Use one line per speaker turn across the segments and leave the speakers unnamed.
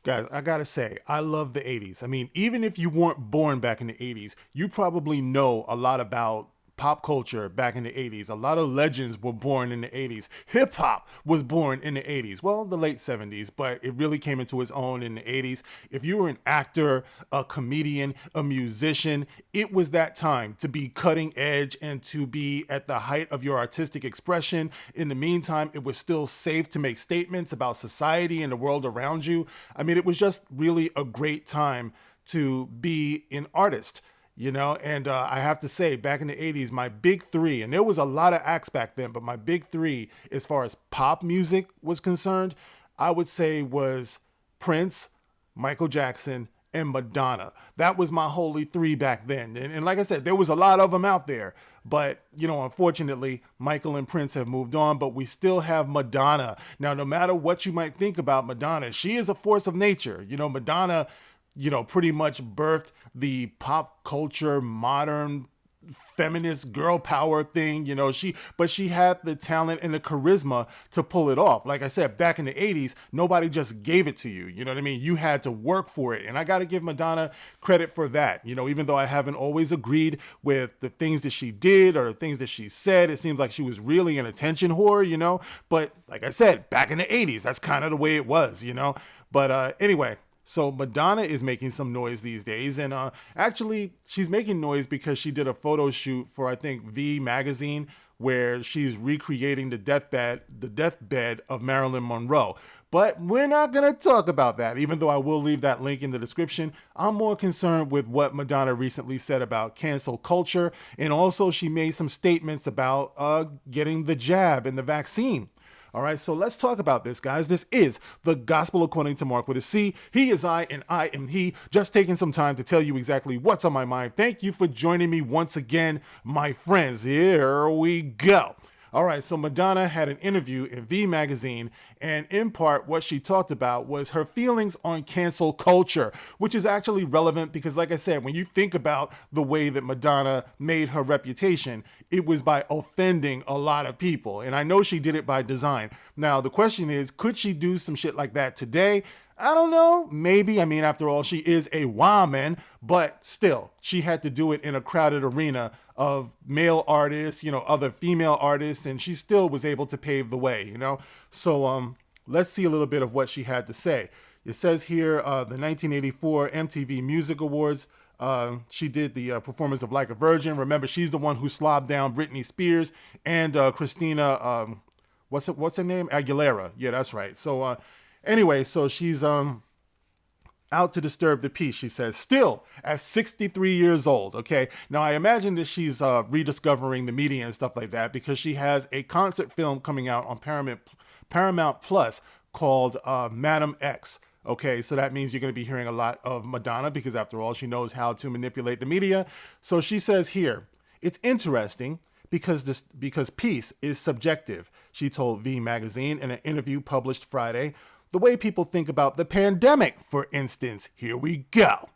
Guys, I gotta say, I love the 80s. I mean, even if you weren't born back in the 80s, you probably know a lot about pop culture back in the 80s. A lot of legends were born in the 80s. Hip hop was born in the 80s. Well, the late 70s, but it really came into its own in the 80s. If you were an actor, a comedian, a musician, it was that time to be cutting edge and to be at the height of your artistic expression. In the meantime, it was still safe to make statements about society and the world around you. I mean, it was just really a great time to be an artist, and I have to say, back in the 80s, my big three, and there was a lot of acts back then, but my big three as far as pop music was concerned, I would say was Prince, Michael Jackson, and Madonna. That was my holy three back then. And like I said, there was a lot of them out there, but unfortunately, Michael and Prince have moved on, but we still have Madonna. Now, no matter what you might think about Madonna, she is a force of nature. Madonna, pretty much birthed the pop culture, modern feminist girl power thing. But she had the talent and the charisma to pull it off. Like I said, back in the 80s, nobody just gave it to you. You know what I mean? You had to work for it. And I got to give Madonna credit for that. Even though I haven't always agreed with the things that she did or the things that she said, it seems like she was really an attention whore. But like I said, back in the 80s, that's kind of the way it was. But anyway, so Madonna is making some noise these days, and actually she's making noise because she did a photo shoot for, I think, V magazine, where she's recreating the deathbed of Marilyn Monroe. But we're not going to talk about that, even though I will leave that link in the description. I'm more concerned with what Madonna recently said about cancel culture, and also she made some statements about getting the jab and the vaccine. All right, so let's talk about this, guys. This is the Gospel According to Mark with a C. He is I, and I am he. Just taking some time to tell you exactly what's on my mind. Thank you for joining me once again, my friends. Here we go. All right, so Madonna had an interview in V Magazine, and in part, what she talked about was her feelings on cancel culture, which is actually relevant because, like I said, when you think about the way that Madonna made her reputation, it was by offending a lot of people. And I know she did it by design. Now, the question is, could she do some shit like that today? I don't know. Maybe. I mean, after all, she is a woman, but still, she had to do it in a crowded arena of male artists, other female artists, and she still was able to pave the way. So let's see a little bit of what she had to say. It says here, the 1984 MTV Music Awards. She did the performance of Like a Virgin. Remember, she's the one who slobbed down Britney Spears and Christina. What's her name? Aguilera. Yeah, that's right. So anyway, so she's out to disturb the peace, she says, still at 63 years old. Okay, now I imagine that she's rediscovering the media and stuff like that because she has a concert film coming out on Paramount Plus called Madam X. Okay, so that means you're going to be hearing a lot of Madonna because, after all, she knows how to manipulate the media. So she says here, it's interesting because peace is subjective, she told V Magazine in an interview published Friday. The way people think about the pandemic, for instance, here we go,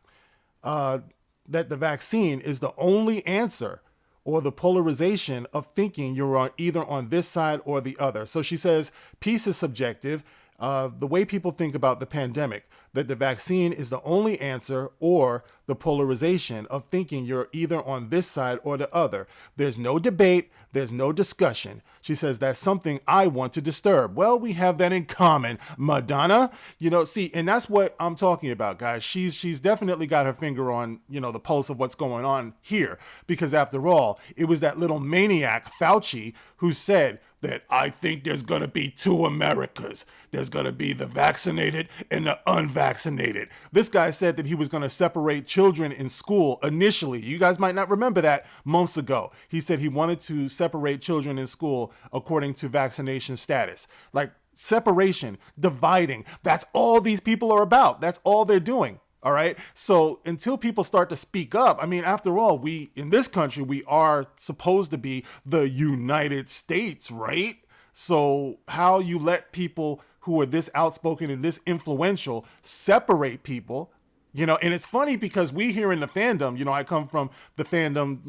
that the vaccine is the only answer, or the polarization of thinking you're either on this side or the other. So she says, peace is subjective. The way people think about the pandemic, that the vaccine is the only answer, or the polarization of thinking you're either on this side or the other. There's no debate. There's no discussion. She says, that's something I want to disturb. Well, we have that in common, Madonna. See, and that's what I'm talking about, guys. She's definitely got her finger on, the pulse of what's going on here. Because after all, it was that little maniac, Fauci, who said that I think there's going to be two Americas. There's going to be the vaccinated and the unvaccinated. This guy said that he was going to separate children in school initially. You guys might not remember that months ago. He said he wanted to separate children in school according to vaccination status. Like separation, dividing. That's all these people are about. That's all they're doing. All right. So until people start to speak up, I mean, after all, we in this country, we are supposed to be the United States, right? So how you let people who are this outspoken and this influential separate people, and it's funny because we here in the fandom, I come from the fandom,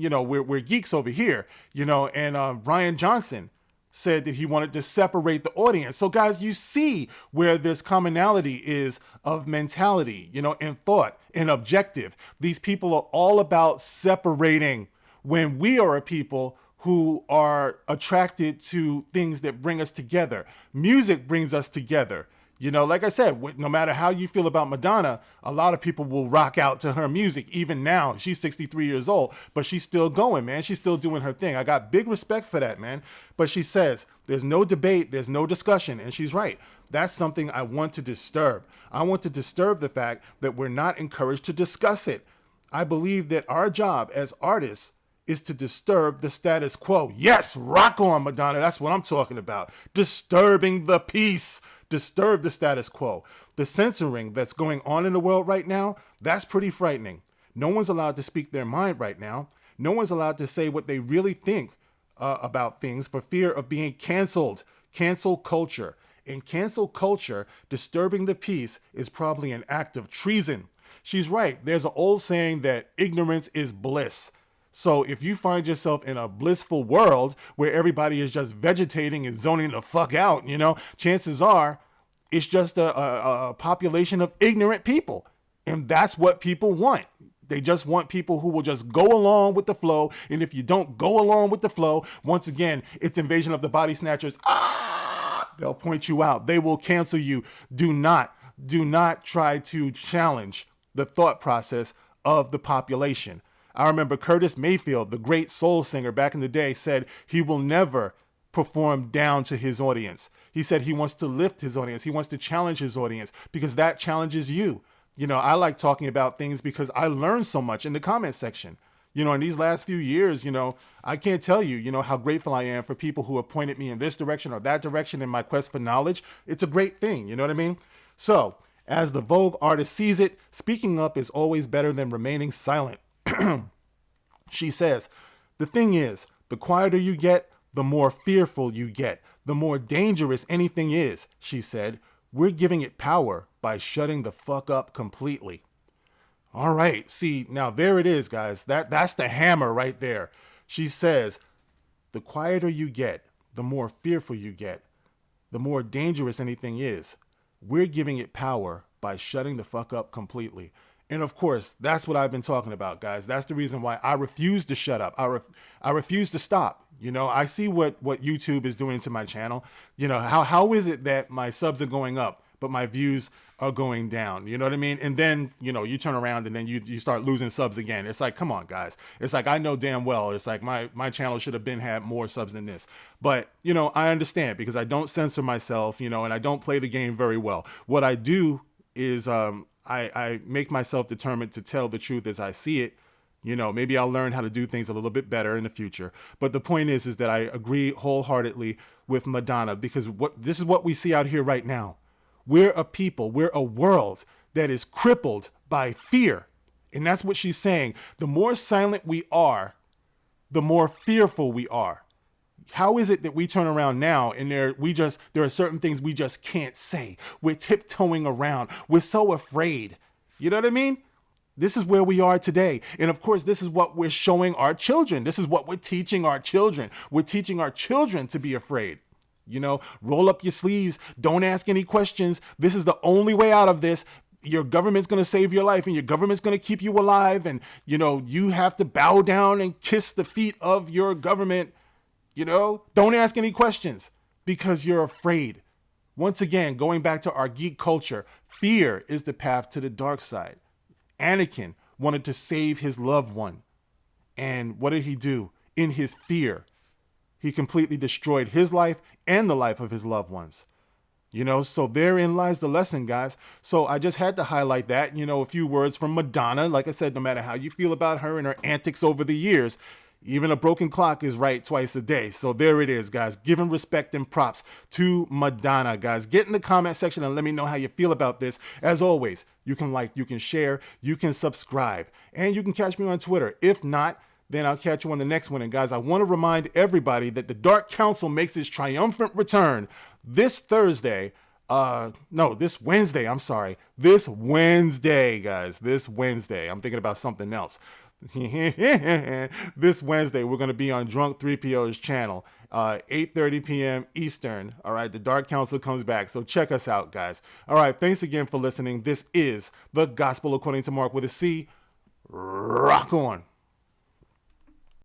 we're geeks over here, and Ryan Johnson said that he wanted to separate the audience. So guys, you see where this commonality is of mentality, and thought and objective. These people are all about separating when we are a people who are attracted to things that bring us together. Music brings us together. Like I said, no matter how you feel about Madonna, a lot of people will rock out to her music. Even now, she's 63 years old, but she's still going, man. She's still doing her thing. I got big respect for that, man. But she says, there's no debate, there's no discussion. And she's right. That's something I want to disturb. I want to disturb the fact that we're not encouraged to discuss it. I believe that our job as artists is to disturb the status quo. Yes, rock on, Madonna. That's what I'm talking about. Disturbing the peace. Disturb the status quo. The censoring that's going on in the world right now, that's pretty frightening. No one's allowed to speak their mind right now. No one's allowed to say what they really think about things for fear of being canceled. Cancel culture. In cancel culture, disturbing the peace is probably an act of treason. She's right. There's an old saying that ignorance is bliss. So if you find yourself in a blissful world where everybody is just vegetating and zoning the fuck out, chances are it's just a population of ignorant people. And that's what people want. They just want people who will just go along with the flow. And if you don't go along with the flow, once again, it's invasion of the body snatchers. They'll point you out. They will cancel you. Do not try to challenge the thought process of the population. I remember Curtis Mayfield, the great soul singer back in the day, said he will never perform down to his audience. He said he wants to lift his audience. He wants to challenge his audience because that challenges you. I like talking about things because I learned so much in the comment section. In these last few years, I can't tell you, how grateful I am for people who have pointed me in this direction or that direction in my quest for knowledge. It's a great thing. You know what I mean? So, as the Vogue artist sees it, speaking up is always better than remaining silent. She says, the thing is, the quieter you get, the more fearful you get, the more dangerous anything is, she said. We're giving it power by shutting the fuck up completely. All right. See, now there it is, guys. That's the hammer right there. She says, the quieter you get, the more fearful you get, the more dangerous anything is. We're giving it power by shutting the fuck up completely. And of course, that's what I've been talking about, guys. That's the reason why I refuse to shut up. I refuse to stop. I see what YouTube is doing to my channel. How is it that my subs are going up, but my views are going down? You know what I mean? And then, you turn around and then you start losing subs again. It's like, come on, guys. It's like, I know damn well, it's like my channel should have had more subs than this. But, I understand because I don't censor myself, and I don't play the game very well. What I do is, I make myself determined to tell the truth as I see it. Maybe I'll learn how to do things a little bit better in the future. But the point is that I agree wholeheartedly with Madonna because this is what we see out here right now. We're a people, we're a world that is crippled by fear. And that's what she's saying. The more silent we are, the more fearful we are. How is it that we turn around now and there are certain things we just can't say? We're tiptoeing around. We're so afraid. You know what I mean? This is where we are today. And of course, this is what we're showing our children. This is what we're teaching our children. We're teaching our children to be afraid. Roll up your sleeves. Don't ask any questions. This is the only way out of this. Your government's going to save your life and your government's going to keep you alive. And, you have to bow down and kiss the feet of your government. Don't ask any questions because you're afraid. Once again, going back to our geek culture, fear is the path to the dark side. Anakin wanted to save his loved one. And what did he do? In his fear, he completely destroyed his life and the life of his loved ones. So therein lies the lesson, guys. So I just had to highlight that, a few words from Madonna. Like I said, no matter how you feel about her and her antics over the years, even a broken clock is right twice a day. So there it is, guys. Giving respect and props to Madonna, guys. Get in the comment section and let me know how you feel about this. As always, you can like, you can share, you can subscribe, and you can catch me on Twitter. If not, then I'll catch you on the next one. And guys, I want to remind everybody that the Dark Council makes its triumphant return this Thursday. This Wednesday. I'm sorry. This Wednesday, guys. This Wednesday. I'm thinking about something else. This Wednesday, we're going to be on Drunk 3PO's channel. 8:30 p.m. Eastern. All right, the Dark Council comes back. So check us out, guys. All right, thanks again for listening. This is The Gospel According to Mark with a C. Rock on.